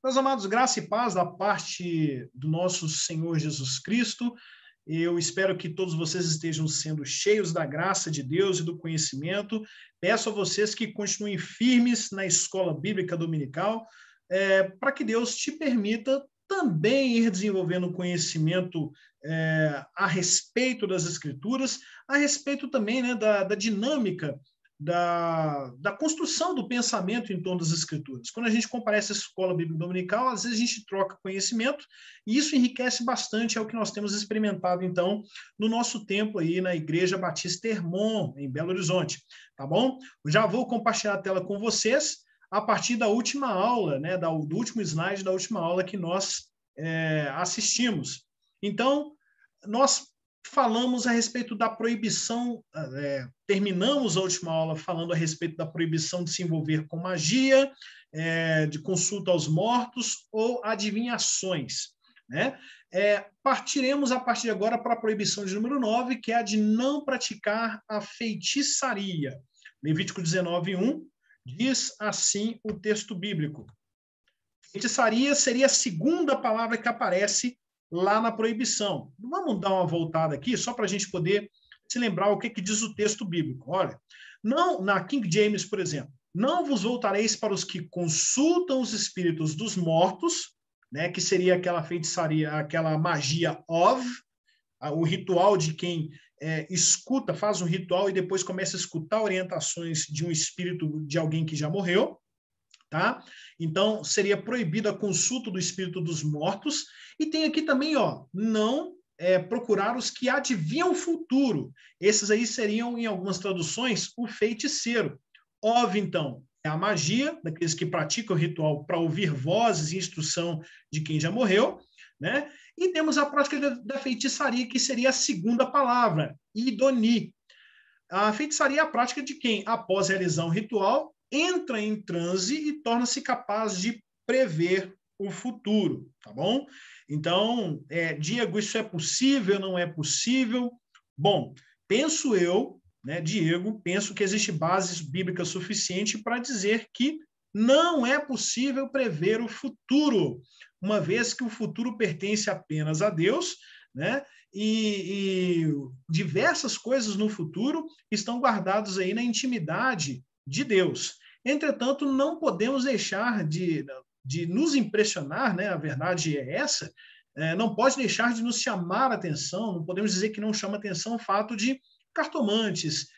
Meus amados, graça e paz da parte do nosso Senhor Jesus Cristo. Eu espero que todos vocês estejam sendo cheios da graça de Deus e do conhecimento. Peço a vocês que continuem firmes na escola bíblica dominical, para que Deus te permita também ir desenvolvendo conhecimento a respeito das Escrituras, a respeito também, né, da dinâmica da construção do pensamento em torno das Escrituras. Quando a gente compara essa escola bíblica dominical, às vezes a gente troca conhecimento e isso enriquece bastante, é o que nós temos experimentado, então, no nosso tempo aí na Igreja Batista Hermon, em Belo Horizonte, tá bom? Eu já vou compartilhar a tela com vocês a partir da última aula, né, do último slide da última aula que nós assistimos. Então, nós falamos a respeito da proibição, terminamos a última aula falando a respeito da proibição de se envolver com magia, de consulta aos mortos ou adivinhações, né? Partiremos a partir de agora para a proibição de número 9, que é a de não praticar a feitiçaria. Levítico 19:1 diz assim o texto bíblico. Feitiçaria seria a segunda palavra que aparece lá na proibição. Vamos dar uma voltada aqui, só para a gente poder se lembrar o que diz o texto bíblico. Olha, não, na King James, por exemplo, não vos voltareis para os que consultam os espíritos dos mortos, né, que seria aquela feitiçaria, aquela magia o ritual de quem escuta, faz um ritual e depois começa a escutar orientações de um espírito de alguém que já morreu. Tá? Então, seria proibida a consulta do espírito dos mortos. E tem aqui também, ó, não procurar os que adivinham o futuro. Esses aí seriam, em algumas traduções, o feiticeiro. Óbvio, então, é a magia, daqueles que praticam o ritual para ouvir vozes e instrução de quem já morreu, né? E temos a prática da feitiçaria, que seria a segunda palavra, idoni. A feitiçaria é a prática de quem, após realizar um ritual, entra em transe e torna-se capaz de prever o futuro, tá bom? Então, Diego, isso é possível, não é possível? Bom, penso eu, né, Diego, penso que existe base bíblica suficiente para dizer que não é possível prever o futuro, uma vez que o futuro pertence apenas a Deus, né? E diversas coisas no futuro estão guardadas aí na intimidade de Deus. Entretanto, não podemos deixar de nos impressionar, né? A verdade é essa, não pode deixar de nos chamar a atenção, não podemos dizer que não chama atenção o fato de cartomantes,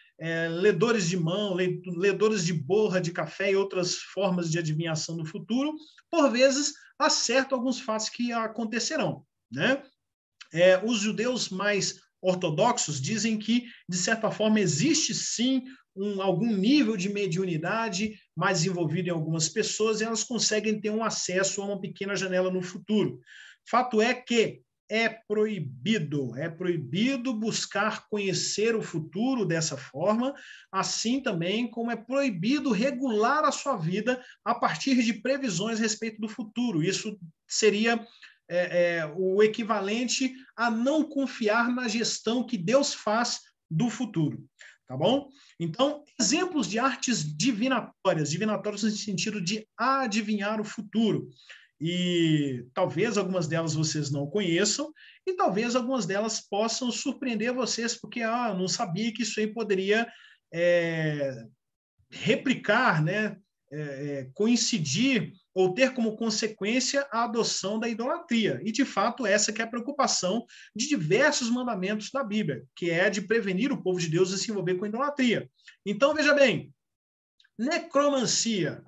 ledores de mão, ledores de borra de café e outras formas de adivinhação do futuro, por vezes acertam alguns fatos que acontecerão, né? Os judeus mais ortodoxos dizem que, de certa forma, existe sim algum nível de mediunidade mais desenvolvido em algumas pessoas e elas conseguem ter um acesso a uma pequena janela no futuro. Fato é que é proibido buscar conhecer o futuro dessa forma, assim também como é proibido regular a sua vida a partir de previsões a respeito do futuro. Isso seria o equivalente a não confiar na gestão que Deus faz do futuro, tá bom? Então, exemplos de artes divinatórias no sentido de adivinhar o futuro. E talvez algumas delas vocês não conheçam, e talvez algumas delas possam surpreender vocês, porque eu não sabia que isso aí poderia replicar, né? Coincidir ou ter como consequência a adoção da idolatria. E, de fato, essa que é a preocupação de diversos mandamentos da Bíblia, que é de prevenir o povo de Deus de se envolver com a idolatria. Então, veja bem, necromancia,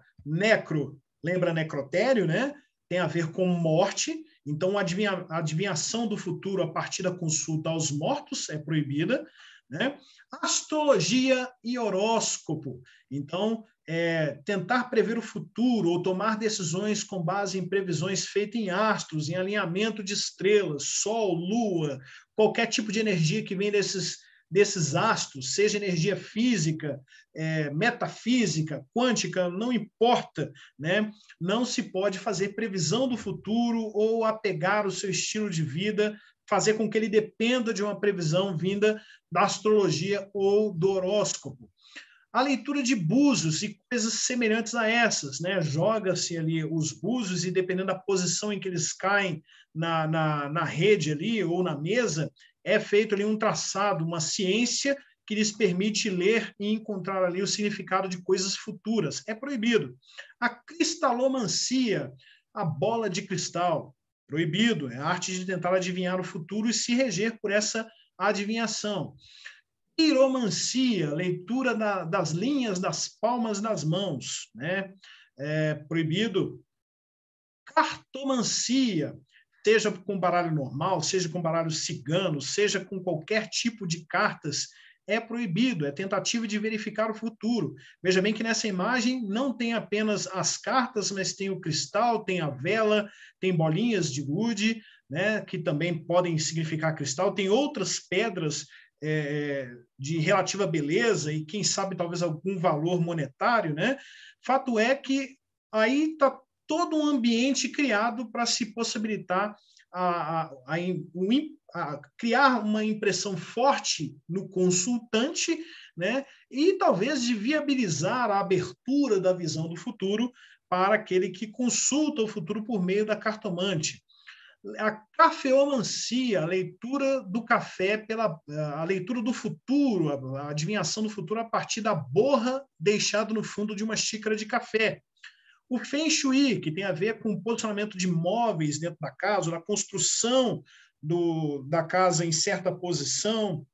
lembra necrotério, né? Tem a ver com morte, então a adivinhação do futuro a partir da consulta aos mortos é proibida, né? Astrologia e horóscopo, então tentar prever o futuro ou tomar decisões com base em previsões feitas em astros, em alinhamento de estrelas, sol, lua, qualquer tipo de energia que vem desses astros, seja energia física, metafísica, quântica, não importa, né? Não se pode fazer previsão do futuro ou apegar o seu estilo de vida, fazer com que ele dependa de uma previsão vinda da astrologia ou do horóscopo. A leitura de búzios e coisas semelhantes a essas, né? Joga-se ali os búzios e dependendo da posição em que eles caem na rede ali ou na mesa, é feito ali um traçado, uma ciência que lhes permite ler e encontrar ali o significado de coisas futuras. É proibido. A cristalomancia, a bola de cristal, proibido. É a arte de tentar adivinhar o futuro e se reger por essa adivinhação. Piromancia, leitura das linhas das palmas das mãos, né? É proibido. Cartomancia, seja com baralho normal, seja com baralho cigano, seja com qualquer tipo de cartas, é proibido, é tentativa de verificar o futuro. Veja bem que nessa imagem não tem apenas as cartas, mas tem o cristal, tem a vela, tem bolinhas de gude, né, que também podem significar cristal, tem outras pedras de relativa beleza e, quem sabe, talvez algum valor monetário, né? Fato é que aí está todo um ambiente criado para se possibilitar criar uma impressão forte no consultante, né? E talvez de viabilizar a abertura da visão do futuro para aquele que consulta o futuro por meio da cartomante. A cafeomancia, a leitura do café a leitura do futuro, a adivinhação do futuro a partir da borra deixada no fundo de uma xícara de café. O Feng Shui, que tem a ver com o posicionamento de móveis dentro da casa, da construção da casa em certa posição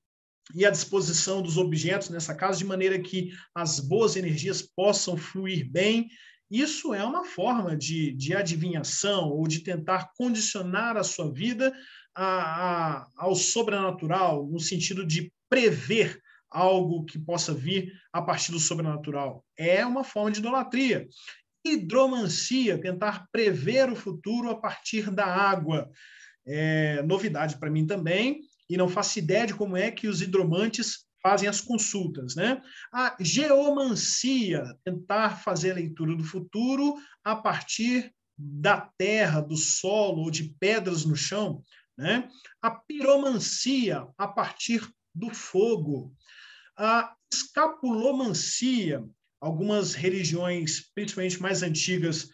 e a disposição dos objetos nessa casa, de maneira que as boas energias possam fluir bem. Isso é uma forma de adivinhação ou de tentar condicionar a sua vida ao sobrenatural, no sentido de prever algo que possa vir a partir do sobrenatural. É uma forma de idolatria. Hidromancia, tentar prever o futuro a partir da água. É novidade para mim também, e não faço ideia de como é que os hidromantes fazem as consultas, né? A geomancia, tentar fazer a leitura do futuro a partir da terra, do solo ou de pedras no chão, né? A piromancia, a partir do fogo. A escapulomancia, algumas religiões, principalmente mais antigas,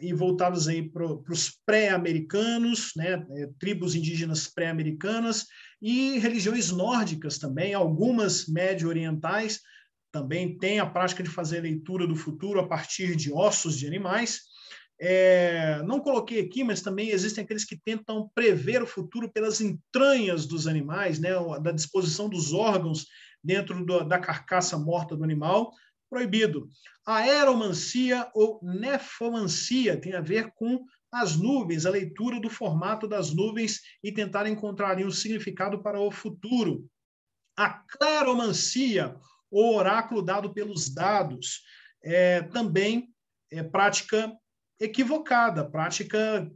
e voltadas aí para os pré-americanos, né, tribos indígenas pré-americanas, e religiões nórdicas também, algumas médio-orientais, também têm a prática de fazer a leitura do futuro a partir de ossos de animais. Não coloquei aqui, mas também existem aqueles que tentam prever o futuro pelas entranhas dos animais, né, da disposição dos órgãos dentro da carcaça morta do animal. Proibido. A aeromancia ou nefomancia tem a ver com as nuvens, a leitura do formato das nuvens e tentar encontrar ali um significado para o futuro. A cleromancia, o oráculo dado pelos dados, também é prática equivocada, prática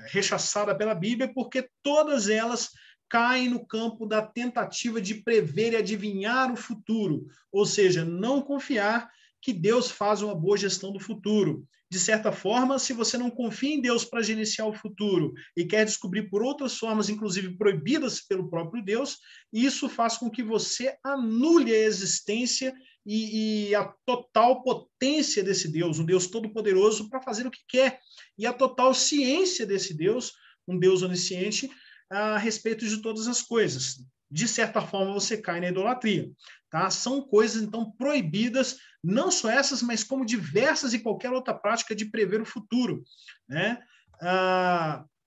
rechaçada pela Bíblia, porque todas elas caem no campo da tentativa de prever e adivinhar o futuro, ou seja, não confiar que Deus faz uma boa gestão do futuro. De certa forma, se você não confia em Deus para gerenciar o futuro e quer descobrir por outras formas, inclusive proibidas pelo próprio Deus, isso faz com que você anule a existência e a total potência desse Deus, um Deus todo-poderoso para fazer o que quer, e a total ciência desse Deus, um Deus onisciente, a respeito de todas as coisas. De certa forma, você cai na idolatria. Tá? São coisas, então, proibidas, não só essas, mas como diversas e qualquer outra prática de prever o futuro. Né?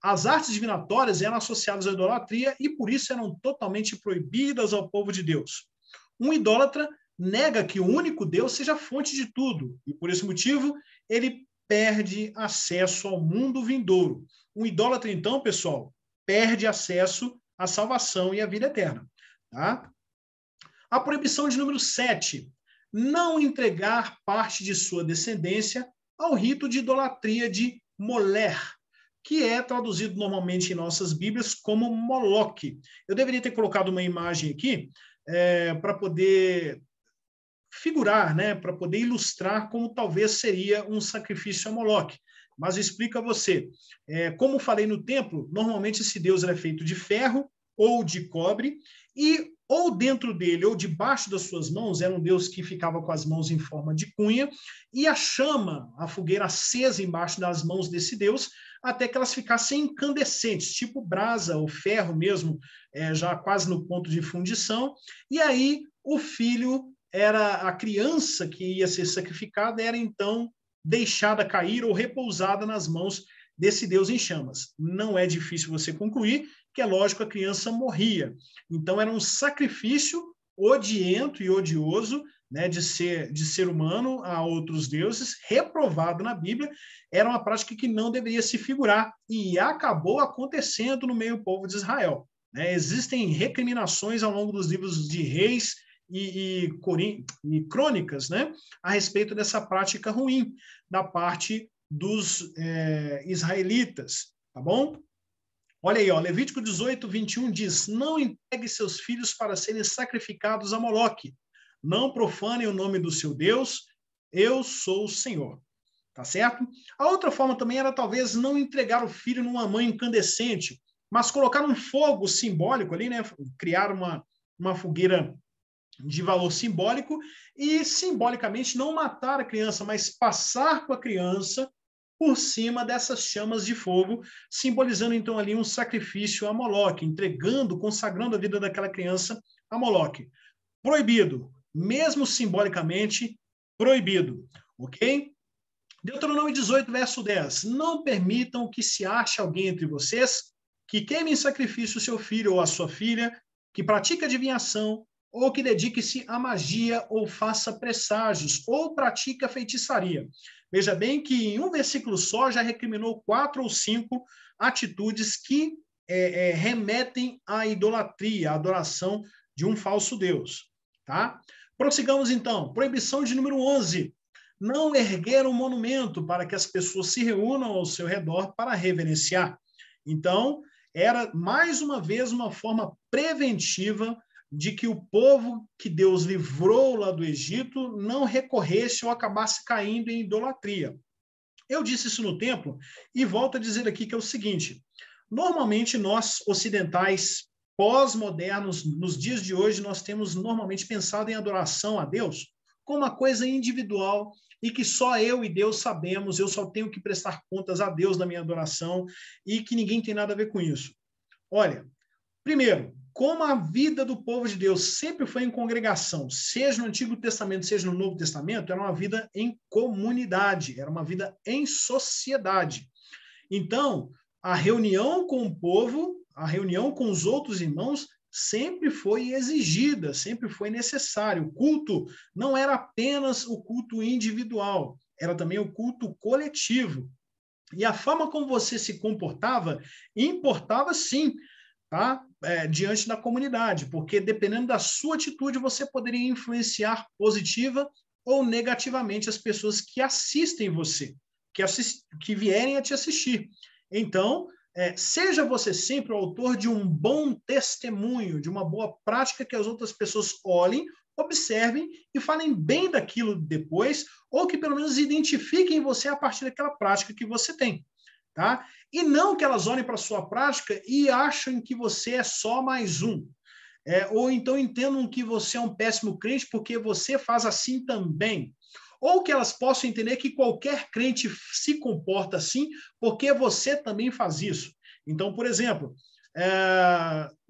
As artes divinatórias eram associadas à idolatria e, por isso, eram totalmente proibidas ao povo de Deus. Um idólatra nega que o único Deus seja a fonte de tudo, e, por esse motivo, ele perde acesso ao mundo vindouro. Um idólatra, então, pessoal, perde acesso à salvação e à vida eterna. Tá? A proibição de número 7, não entregar parte de sua descendência ao rito de idolatria de Moler, que é traduzido normalmente em nossas Bíblias como Moloque. Eu deveria ter colocado uma imagem aqui para poder figurar, né, para poder ilustrar como talvez seria um sacrifício a Moloque. Mas eu explico a você. Como falei no templo, normalmente esse deus é feito de ferro ou de cobre, e ou dentro dele ou debaixo das suas mãos, era um Deus que ficava com as mãos em forma de cunha, e a chama, a fogueira acesa embaixo das mãos desse Deus, até que elas ficassem incandescentes, tipo brasa ou ferro mesmo, já quase no ponto de fundição, e aí o filho era a criança que ia ser sacrificada, era então deixada cair ou repousada nas mãos desse Deus em chamas. Não é difícil você concluir que, é lógico, a criança morria. Então, era um sacrifício odiento e odioso, né, de ser humano a outros deuses, reprovado na Bíblia, era uma prática que não deveria se figurar e acabou acontecendo no meio do povo de Israel. Né? Existem recriminações ao longo dos livros de Reis e crônicas, né, a respeito dessa prática ruim da parte dos israelitas, tá bom? Olha aí, ó, Levítico 18, 21 diz: não entregue seus filhos para serem sacrificados a Moloque, não profanem o nome do seu Deus, eu sou o Senhor. Tá certo? A outra forma também era talvez não entregar o filho numa mãe incandescente, mas colocar um fogo simbólico ali, né? Criar uma fogueira de valor simbólico e simbolicamente não matar a criança, mas passar com a criança por cima dessas chamas de fogo, simbolizando então ali um sacrifício a Moloque, entregando, consagrando a vida daquela criança a Moloque. Proibido, mesmo simbolicamente proibido, ok? Deuteronômio 18, verso 10. Não permitam que se ache alguém entre vocês que queime em sacrifício o seu filho ou a sua filha, que pratique adivinhação, ou que dedique-se à magia, ou faça presságios, ou pratique a feitiçaria. Veja bem que em um versículo só já recriminou 4 ou 5 atitudes que remetem à idolatria, à adoração de um falso Deus. Tá? Prossigamos então. Proibição de número 11. Não erguer um monumento para que as pessoas se reúnam ao seu redor para reverenciar. Então, era mais uma vez uma forma preventiva de que o povo que Deus livrou lá do Egito não recorresse ou acabasse caindo em idolatria. Eu disse isso no templo e volto a dizer aqui que é o seguinte: normalmente nós ocidentais pós-modernos, nos dias de hoje, nós temos normalmente pensado em adoração a Deus como uma coisa individual e que só eu e Deus sabemos, eu só tenho que prestar contas a Deus na minha adoração e que ninguém tem nada a ver com isso. Olha, primeiro, como a vida do povo de Deus sempre foi em congregação, seja no Antigo Testamento, seja no Novo Testamento, era uma vida em comunidade, era uma vida em sociedade. Então, a reunião com o povo, a reunião com os outros irmãos, sempre foi exigida, sempre foi necessário. O culto não era apenas o culto individual, era também o culto coletivo. E a forma como você se comportava importava sim, tá? Diante da comunidade, porque dependendo da sua atitude, você poderia influenciar positiva ou negativamente as pessoas que assistem você, que vierem a te assistir. Então, seja você sempre o autor de um bom testemunho, de uma boa prática que as outras pessoas olhem, observem e falem bem daquilo depois, ou que pelo menos identifiquem você a partir daquela prática que você tem. Tá? E não que elas olhem para a sua prática e achem que você é só mais um. Ou então entendam que você é um péssimo crente porque você faz assim também. Ou que elas possam entender que qualquer crente se comporta assim porque você também faz isso. Então, por exemplo,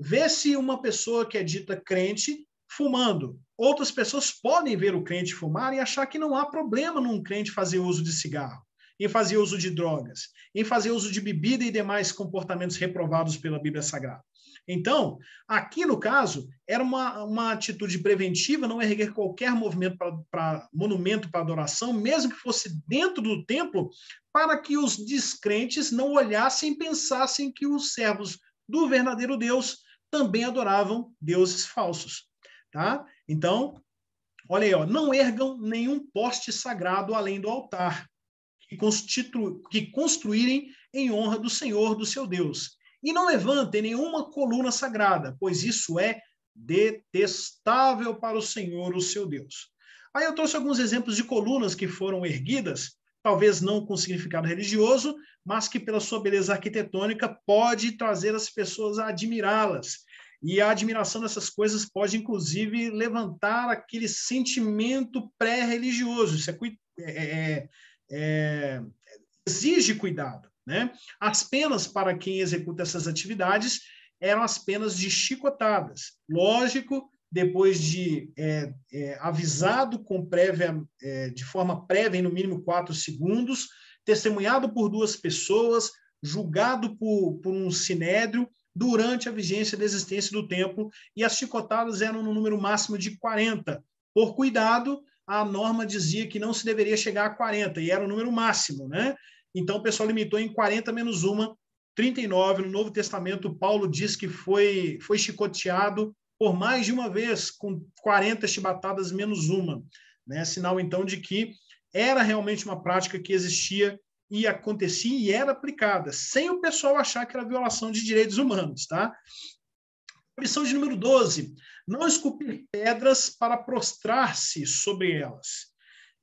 vê-se uma pessoa que é dita crente fumando. Outras pessoas podem ver o crente fumar e achar que não há problema num crente fazer uso de cigarro, em fazer uso de drogas, em fazer uso de bebida e demais comportamentos reprovados pela Bíblia Sagrada. Então, aqui no caso, era uma atitude preventiva, não erguer qualquer monumento para adoração, mesmo que fosse dentro do templo, para que os descrentes não olhassem e pensassem que os servos do verdadeiro Deus também adoravam deuses falsos. Tá? Então, olha aí, ó, não ergam nenhum poste sagrado além do altar, que construírem em honra do Senhor, do seu Deus. E não levantem nenhuma coluna sagrada, pois isso é detestável para o Senhor, o seu Deus. Aí eu trouxe alguns exemplos de colunas que foram erguidas, talvez não com significado religioso, mas que pela sua beleza arquitetônica pode trazer as pessoas a admirá-las. E a admiração dessas coisas pode, inclusive, levantar aquele sentimento pré-religioso. Isso exige cuidado, né? As penas para quem executa essas atividades eram as penas de chicotadas. Lógico, depois de avisado de forma prévia, em no mínimo 4 segundos, testemunhado por 2 pessoas, julgado por um sinédrio, durante a vigência da existência do templo, e as chicotadas eram no número máximo de 40. Por cuidado, a norma dizia que não se deveria chegar a 40, e era o número máximo, né? Então, o pessoal limitou em 40 menos uma, 39. No Novo Testamento, Paulo diz que foi chicoteado por mais de uma vez, com 40 chibatadas menos uma, né? Sinal, então, de que era realmente uma prática que existia e acontecia e era aplicada, sem o pessoal achar que era violação de direitos humanos, tá? Lição de número 12, não esculpir pedras para prostrar-se sobre elas.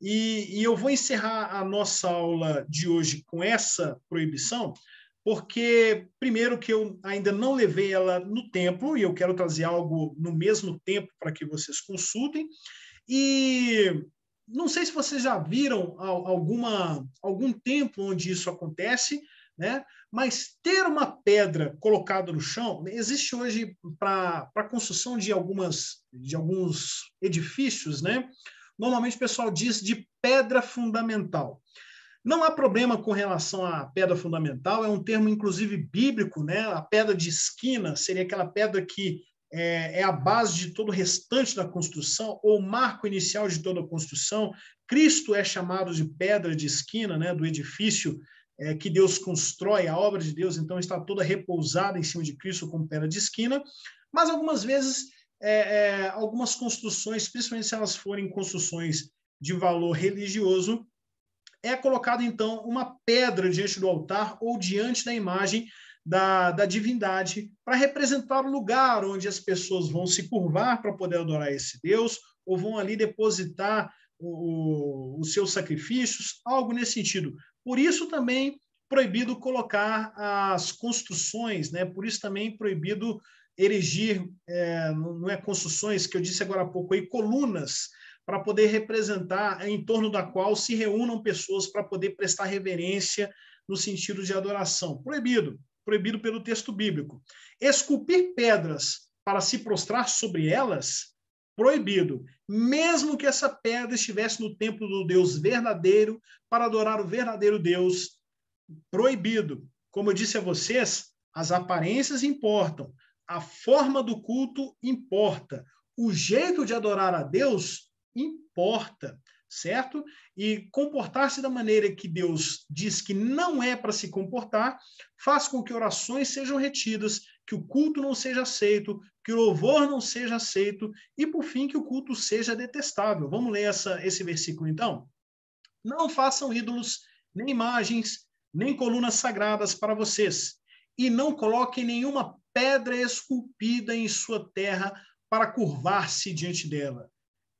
E eu vou encerrar a nossa aula de hoje com essa proibição, porque, primeiro, que eu ainda não levei ela no templo, e eu quero trazer algo no mesmo tempo para que vocês consultem, e não sei se vocês já viram algum templo onde isso acontece, né? Mas ter uma pedra colocada no chão, existe hoje para a construção de alguns edifícios, né? Normalmente o pessoal diz de pedra fundamental. Não há problema com relação à pedra fundamental, é um termo inclusive bíblico, né? A pedra de esquina seria aquela pedra que é a base de todo o restante da construção, ou o marco inicial de toda a construção. Cristo é chamado de pedra de esquina, né, do edifício que Deus constrói, a obra de Deus, então está toda repousada em cima de Cristo como pedra de esquina, mas algumas vezes, algumas construções, principalmente se elas forem construções de valor religioso, é colocado, então, uma pedra diante do altar ou diante da imagem da divindade, para representar o lugar onde as pessoas vão se curvar para poder adorar esse Deus, ou vão ali depositar os seus sacrifícios, algo nesse sentido. Por isso também proibido colocar as construções, né? Por isso também proibido erigir, não é construções, que eu disse agora há pouco, aí, colunas, para poder representar, em torno da qual se reúnam pessoas para poder prestar reverência no sentido de adoração. Proibido pelo texto bíblico. Esculpir pedras para se prostrar sobre elas, proibido. Mesmo que essa pedra estivesse no templo do Deus verdadeiro, para adorar o verdadeiro Deus, proibido. Como eu disse a vocês, as aparências importam, a forma do culto importa, o jeito de adorar a Deus importa, certo? E comportar-se da maneira que Deus diz que não é para se comportar, faz com que orações sejam retidas, que o culto não seja aceito, que o louvor não seja aceito e, por fim, que o culto seja detestável. Vamos ler esse versículo, então? Não façam ídolos, nem imagens, nem colunas sagradas para vocês, e não coloquem nenhuma pedra esculpida em sua terra para curvar-se diante dela.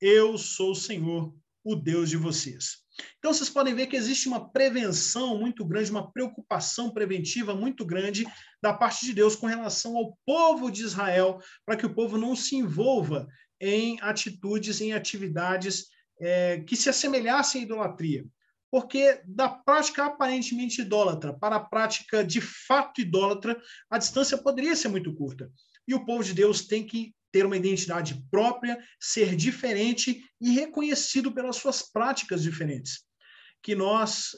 Eu sou o Senhor, o Deus de vocês. Então, vocês podem ver que existe uma prevenção muito grande, uma preocupação preventiva muito grande da parte de Deus com relação ao povo de Israel, para que o povo não se envolva em atitudes, em atividades que se assemelhassem à idolatria. Porque da prática aparentemente idólatra para a prática de fato idólatra, a distância poderia ser muito curta. E o povo de Deus tem que ter uma identidade própria, ser diferente e reconhecido pelas suas práticas diferentes. Que nós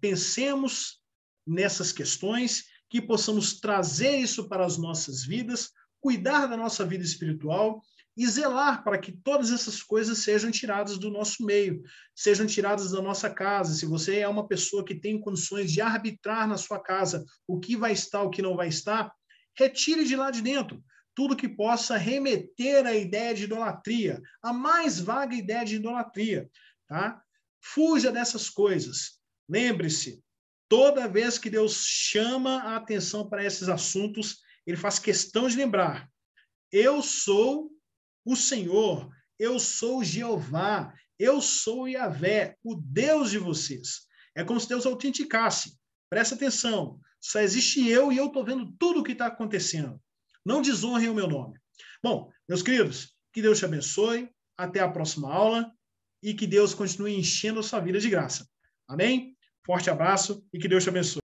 pensemos nessas questões, que possamos trazer isso para as nossas vidas, cuidar da nossa vida espiritual e zelar para que todas essas coisas sejam tiradas do nosso meio, sejam tiradas da nossa casa. Se você é uma pessoa que tem condições de arbitrar na sua casa o que vai estar, o que não vai estar, retire de lá de dentro tudo que possa remeter à ideia de idolatria, a mais vaga ideia de idolatria, tá? Fuja dessas coisas. Lembre-se, toda vez que Deus chama a atenção para esses assuntos, ele faz questão de lembrar: eu sou o Senhor, eu sou Jeová, eu sou Yahvé, o Deus de vocês. É como se Deus autenticasse. Presta atenção, só existe eu e eu estou vendo tudo o que está acontecendo. Não desonrem o meu nome. Bom, meus queridos, que Deus te abençoe. Até a próxima aula e que Deus continue enchendo a sua vida de graça. Amém? Forte abraço e que Deus te abençoe.